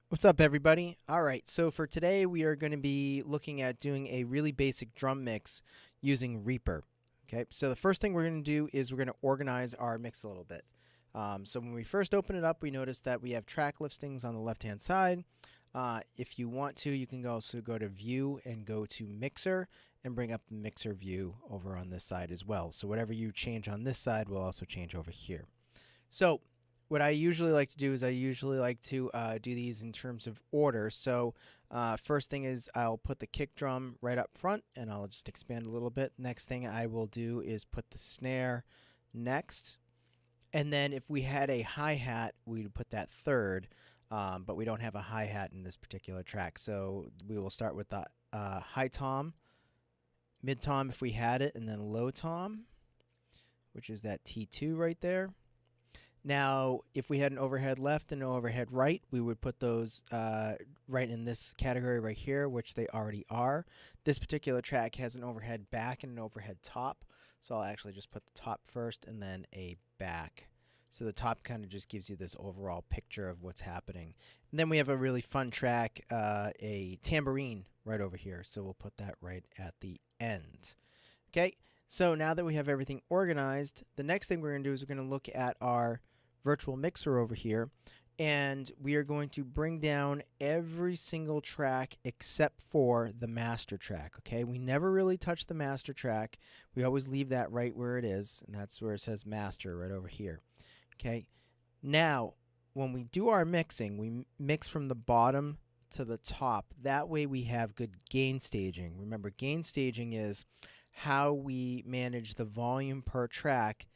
What's up, everybody? All right, so for today, we are going to be looking at doing a really basic drum mix using Reaper. Okay, so the first thing we're going to do is we're going to organize our mix a little bit. So when we first open it up, we notice that we have track listings on the left-hand side. If you want to, you can also go to View and go to Mixer and bring up the Mixer view over on this side as well. So whatever you change on this side will also change over here. So what I usually like to do is do these in terms of order. So first thing is I'll put the kick drum right up front, and I'll just expand a little bit. Next thing I will do is put the snare next. And then if we had a hi-hat, we'd put that third, but we don't have a hi-hat in this particular track. So we will start with the high tom, mid tom if we had it, and then low tom, which is that T2 right there. Now, if we had an overhead left and an overhead right, we would put those right in this category right here, which they already are. This particular track has an overhead back and an overhead top, so I'll actually just put the top first and then a back. So the top kind of just gives you this overall picture of what's happening. And then we have a really fun track, a tambourine right over here, so we'll put that right at the end. Okay, so now that we have everything organized, the next thing we're going to do is we're going to look at our virtual mixer over here, and we are going to bring down every single track except for the master track. Okay, we never really touch the master track. We always leave that right where it is, and that's where it says master right over here. Okay, now when we do our mixing, we mix from the bottom to the top. That way we have good gain staging. Remember, gain staging is how we manage the volume per track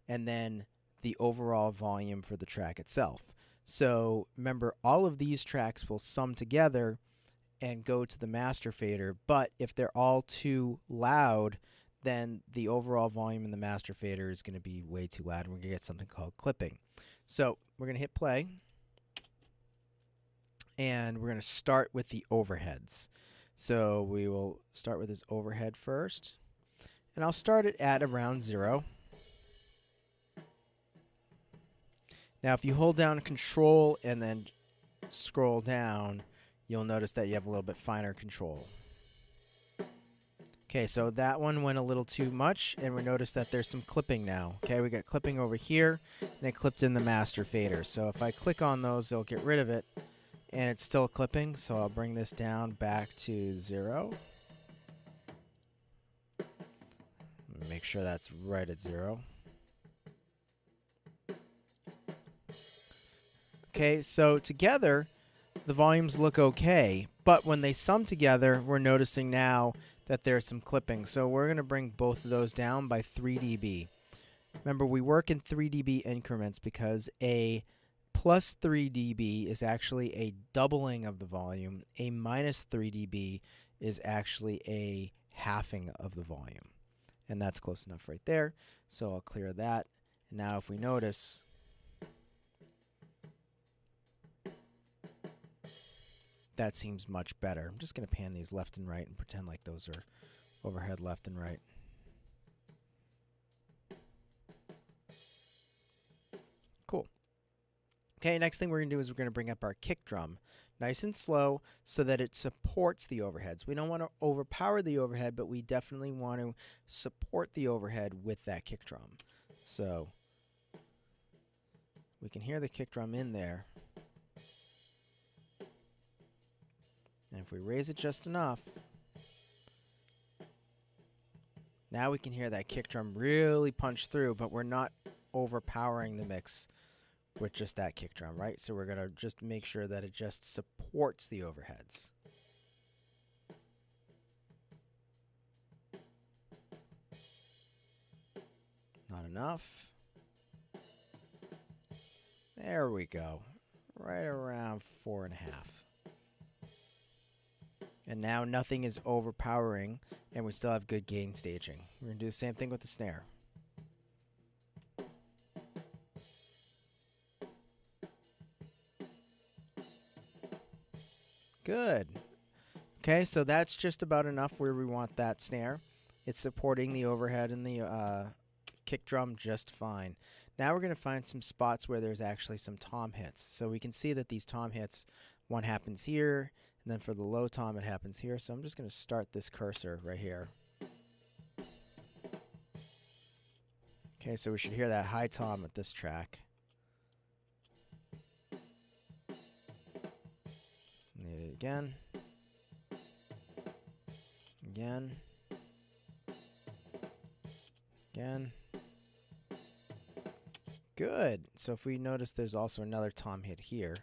and then the overall volume for the track itself. So remember, all of these tracks will sum together and go to the master fader, but if they're all too loud, then the overall volume in the master fader is going to be way too loud, and we're going to get something called clipping. So we're going to hit play, and we're going to start with the overheads. So we will start with this overhead first, and I'll start it at around 0. Now, if you hold down Control and then scroll down, you'll notice that you have a little bit finer control. Okay, so that one went a little too much, and we notice that there's some clipping now. Okay, we got clipping over here, and it clipped in the master fader. So if I click on those, it'll get rid of it, and it's still clipping, so I'll bring this down back to 0. Make sure that's right at 0. Okay, so together, the volumes look okay, but when they sum together, we're noticing now that there's some clipping. So we're going to bring both of those down by 3 dB. Remember, we work in 3 dB increments because a plus 3 dB is actually a doubling of the volume. A minus 3 dB is actually a halving of the volume. And that's close enough right there. So I'll clear that. And now if we notice, that seems much better. I'm just going to pan these left and right and pretend like those are overhead left and right. Cool. Okay, next thing we're going to do is we're going to bring up our kick drum nice and slow so that it supports the overheads. We don't want to overpower the overhead, but we definitely want to support the overhead with that kick drum. So we can hear the kick drum in there. And if we raise it just enough, now we can hear that kick drum really punch through, but we're not overpowering the mix with just that kick drum, right? So we're going to just make sure that it just supports the overheads. Not enough. There we go. Right around 4.5. And now nothing is overpowering, and we still have good gain staging. We're going to do the same thing with the snare. Good. Okay, so that's just about enough where we want that snare. It's supporting the overhead and the kick drum just fine. Now we're going to find some spots where there's actually some tom hits. So we can see that these tom hits, one happens here, and then for the low tom it happens here. So I'm just going to start this cursor right here. Okay, so we should hear that high tom at this track. Need it again. Again. Again. Good. So if we notice there's also another tom hit here.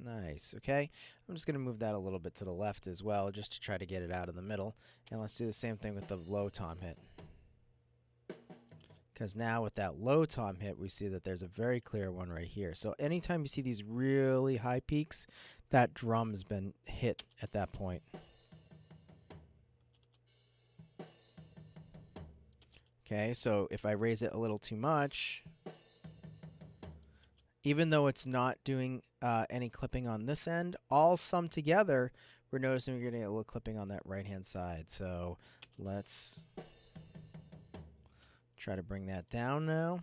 Nice. Okay. I'm just going to move that a little bit to the left as well, just to try to get it out of the middle. And let's do the same thing with the low tom hit. Because now with that low tom hit, we see that there's a very clear one right here. So anytime you see these really high peaks, that drum's been hit at that point. Okay, so if I raise it a little too much, even though it's not doing any clipping on this end, all summed together, we're noticing we're getting a little clipping on that right-hand side. So let's try to bring that down now.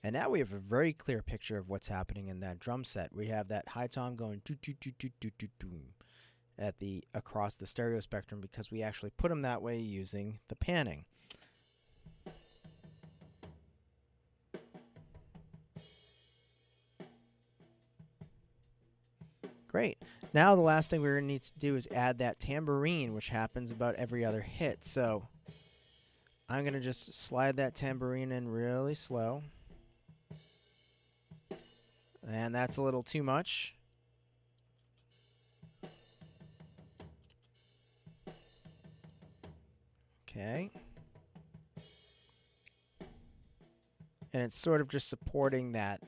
And now we have a very clear picture of what's happening in that drum set. We have that high tom going doo doo doo doo doo doo doo at the across the stereo spectrum because we actually put them that way using the panning. Great. Now the last thing we're going to need to do is add that tambourine, which happens about every other hit. So I'm going to just slide that tambourine in really slow. And that's a little too much. Okay. And it's sort of just supporting that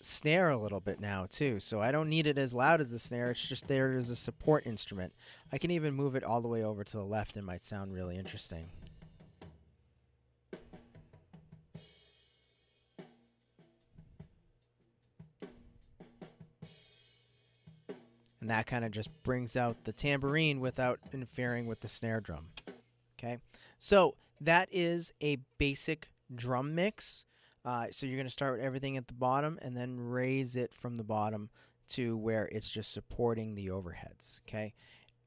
snare a little bit now too. So I don't need it as loud as the snare. It's just there as a support instrument. I can even move it all the way over to the left. It might sound really interesting. And that kind of just brings out the tambourine without interfering with the snare drum. Okay, so that is a basic drum mix. So you're going to start with everything at the bottom and then raise it from the bottom to where it's just supporting the overheads. Okay,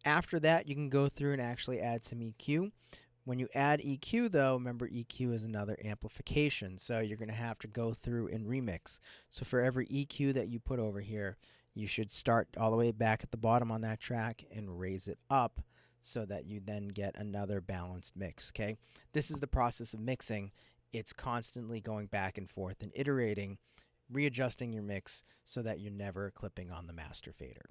after that you can go through and actually add some EQ. When you add EQ though, remember EQ is another amplification, so you're going to have to go through and remix. So for every EQ that you put over here, you should start all the way back at the bottom on that track and raise it up so that you then get another balanced mix. Okay, this is the process of mixing. It's constantly going back and forth and iterating, readjusting your mix so that you're never clipping on the master fader.